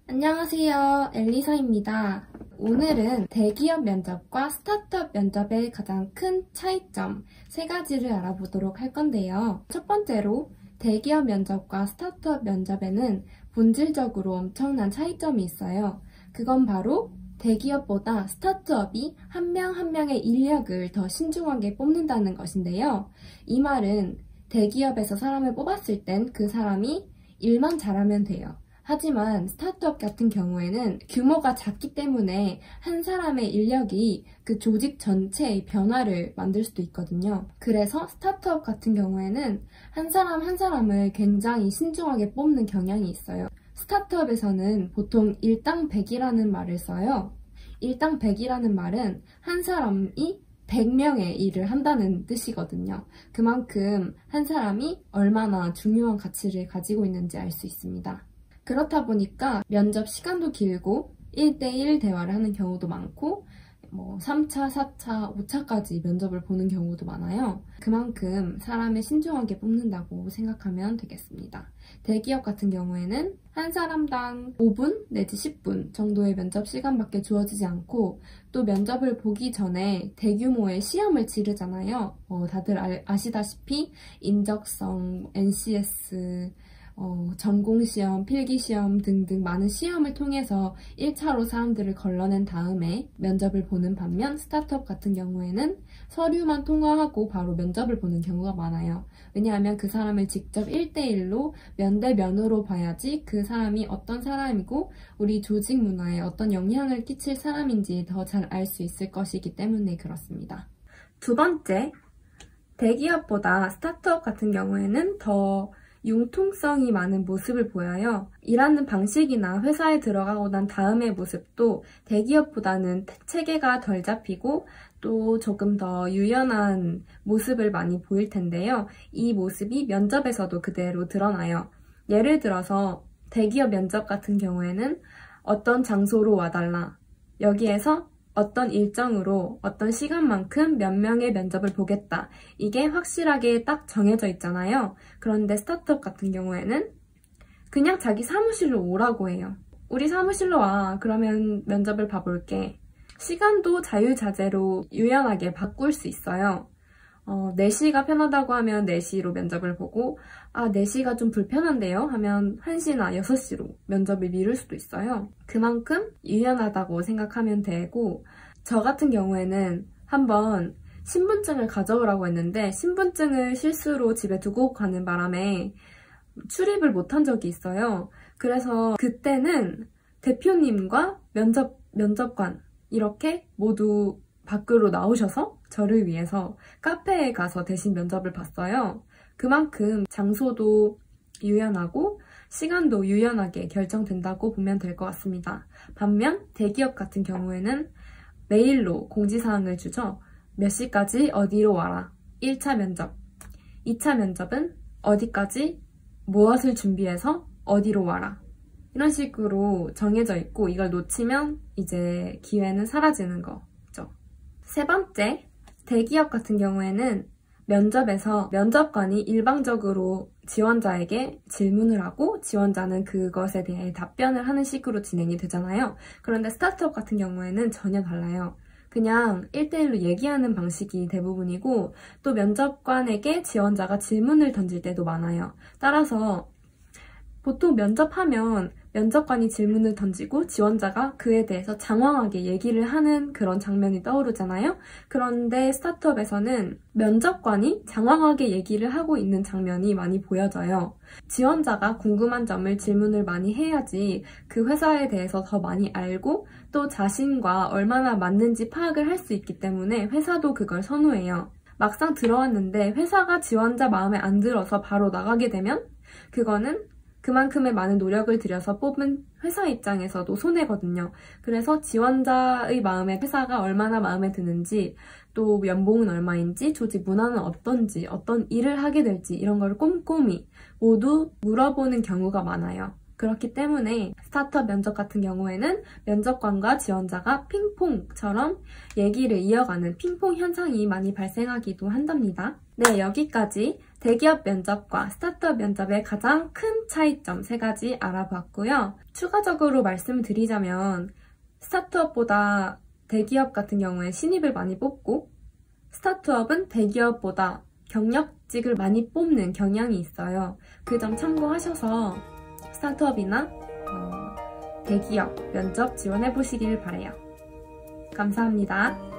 안녕하세요. 엘리사입니다. 오늘은 대기업 면접과 스타트업 면접의 가장 큰 차이점 3가지를 알아보도록 할 건데요. 첫 번째로 대기업 면접과 스타트업 면접에는 본질적으로 엄청난 차이점이 있어요. 그건 바로 대기업보다 스타트업이 한 명 한 명의 인력을 더 신중하게 뽑는다는 것인데요. 이 말은 대기업에서 사람을 뽑았을 땐 그 사람이 일만 잘하면 돼요. 하지만 스타트업 같은 경우에는 규모가 작기 때문에 한 사람의 인력이 그 조직 전체의 변화를 만들 수도 있거든요. 그래서 스타트업 같은 경우에는 한 사람 한 사람을 굉장히 신중하게 뽑는 경향이 있어요. 스타트업에서는 보통 일당 100이라는 말을 써요. 일당 100이라는 말은 한 사람이 100명의 일을 한다는 뜻이거든요. 그만큼 한 사람이 얼마나 중요한 가치를 가지고 있는지 알 수 있습니다. 그렇다 보니까 면접 시간도 길고 1대1 대화를 하는 경우도 많고 3차, 4차, 5차까지 면접을 보는 경우도 많아요. 그만큼 사람을 신중하게 뽑는다고 생각하면 되겠습니다. 대기업 같은 경우에는 한 사람당 5분 내지 10분 정도의 면접 시간밖에 주어지지 않고 또 면접을 보기 전에 대규모의 시험을 치르잖아요. 다들 아시다시피 인적성, NCS, 전공시험, 필기시험 등등 많은 시험을 통해서 1차로 사람들을 걸러낸 다음에 면접을 보는 반면 스타트업 같은 경우에는 서류만 통과하고 바로 면접을 보는 경우가 많아요. 왜냐하면 그 사람을 직접 1대1로 면대면으로 봐야지 그 사람이 어떤 사람이고 우리 조직 문화에 어떤 영향을 끼칠 사람인지 더 잘 알 수 있을 것이기 때문에 그렇습니다. 두 번째, 대기업보다 스타트업 같은 경우에는 더 융통성이 많은 모습을 보여요. 일하는 방식이나 회사에 들어가고 난 다음의 모습도 대기업보다는 체계가 덜 잡히고 또 조금 더 유연한 모습을 많이 보일 텐데요. 이 모습이 면접에서도 그대로 드러나요. 예를 들어서 대기업 면접 같은 경우에는 어떤 장소로 와달라. 여기에서 어떤 일정으로 어떤 시간만큼 몇 명의 면접을 보겠다. 이게 확실하게 딱 정해져 있잖아요. 그런데 스타트업 같은 경우에는 그냥 자기 사무실로 오라고 해요. 우리 사무실로 와. 그러면 면접을 봐볼게. 시간도 자유자재로 유연하게 바꿀 수 있어요. 4시가 편하다고 하면 4시로 면접을 보고 4시가 좀 불편한데요? 하면 1시나 6시로 면접을 미룰 수도 있어요. 그만큼 유연하다고 생각하면 되고 저 같은 경우에는 한번 신분증을 가져오라고 했는데 신분증을 실수로 집에 두고 가는 바람에 출입을 못한 적이 있어요. 그래서 그때는 대표님과 면접관 이렇게 모두 밖으로 나오셔서 저를 위해서 카페에 가서 대신 면접을 봤어요. 그만큼 장소도 유연하고 시간도 유연하게 결정된다고 보면 될 것 같습니다. 반면 대기업 같은 경우에는 메일로 공지사항을 주죠. 몇 시까지 어디로 와라. 1차 면접. 2차 면접은 어디까지 무엇을 준비해서 어디로 와라. 이런 식으로 정해져 있고 이걸 놓치면 이제 기회는 사라지는 거죠. 세 번째, 대기업 같은 경우에는 면접에서 면접관이 일방적으로 지원자에게 질문을 하고 지원자는 그것에 대해 답변을 하는 식으로 진행이 되잖아요. 그런데 스타트업 같은 경우에는 전혀 달라요. 그냥 1대1로 얘기하는 방식이 대부분이고 또 면접관에게 지원자가 질문을 던질 때도 많아요. 따라서 보통 면접하면 면접관이 질문을 던지고 지원자가 그에 대해서 장황하게 얘기를 하는 그런 장면이 떠오르잖아요. 그런데 스타트업에서는 면접관이 장황하게 얘기를 하고 있는 장면이 많이 보여져요. 지원자가 궁금한 점을 질문을 많이 해야지 그 회사에 대해서 더 많이 알고 또 자신과 얼마나 맞는지 파악을 할 수 있기 때문에 회사도 그걸 선호해요. 막상 들어왔는데 회사가 지원자 마음에 안 들어서 바로 나가게 되면 그거는 그만큼의 많은 노력을 들여서 뽑은 회사 입장에서도 손해거든요. 그래서 지원자의 마음에 회사가 얼마나 마음에 드는지 또 연봉은 얼마인지 조직 문화는 어떤지 어떤 일을 하게 될지 이런 걸 꼼꼼히 모두 물어보는 경우가 많아요. 그렇기 때문에 스타트업 면접 같은 경우에는 면접관과 지원자가 핑퐁처럼 얘기를 이어가는 핑퐁 현상이 많이 발생하기도 한답니다. 네, 여기까지 대기업 면접과 스타트업 면접의 가장 큰 차이점 3가지 알아봤고요. 추가적으로 말씀드리자면 스타트업보다 대기업 같은 경우에 신입을 많이 뽑고 스타트업은 대기업보다 경력직을 많이 뽑는 경향이 있어요. 그 점 참고하셔서 스타트업이나 대기업 면접 지원해 보시길 바래요. 감사합니다.